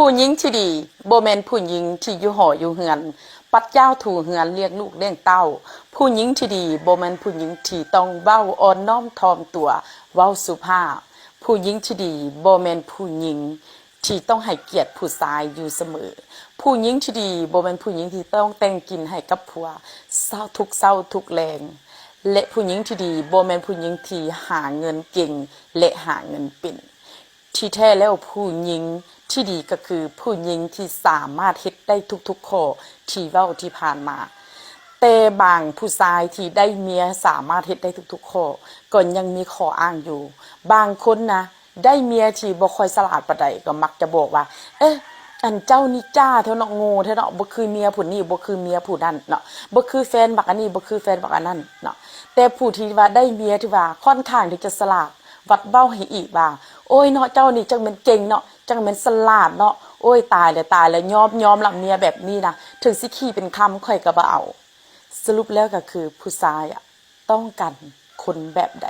ผู้หญิงที่ดีบ่แม่นผู้หญิงที่อยู่หออยู่เฮือนปัดเจ้าถูเฮือนเลี้ยงลูกเลี้ยงเต้าผู้หญิงที่ดีบ่แม่นผู้หญิงที่ต้องเว้าอ่อนน้อมถ่อมตัวเว้าสุภาพผู้หญิงที่ดีบ่แม่นผู้หญิงที่ต้องให้เกียรติผู้ชายอยู่เสมอผู้หญิงที่ดีบ่แม่นผู้หญิงที่ต้องแต่งกินให้กับผัวเศร้าทุกแรงและผู้หญิงที่ดีบ่แม่นผู้หญิงที่หาเงินเก่งและหาเงินเป็นที่แท้แล้วผู้หญิงที่ดีก็คือผู้หญิงที่สามารถเฮ็ดได้ทุกๆข้อที่เว้าที่ผ่านมาแต่บางผู้ชายที่ได้เมียสามารถเฮ็ดได้ทุกๆข้อก็ยังมีข้ออ้างอยู่บางคนนะได้เมียที่บ่ค่อยฉลาดปานใดก็มักจะบอกว่าอันเจ้านี่จ้าเท่าเนาะโง่เท่าเนาะบ่คือเมียผู้นี้บ่คือเมียผู้นั้นเนาะบ่คือแฟนบักอันนี้บ่คือแฟนบักอันนั้นเนาะแต่ผู้ที่ว่าได้เมียที่ว่าค่อนข้างที่จะฉลาดวัดเบ้าให้อีกว่าโอ้ยเนาะเจ้านี่จังแม่นเก่งเนาะจังแม่นฉลาดเนาะโอ้ยตายแล้วยอมรับเมียแบบนี้นะถึงสิขี้เป็นคำข่อยก็บ่เอาสรุปแล้วก็คือผู้ชายต้องการคนแบบใด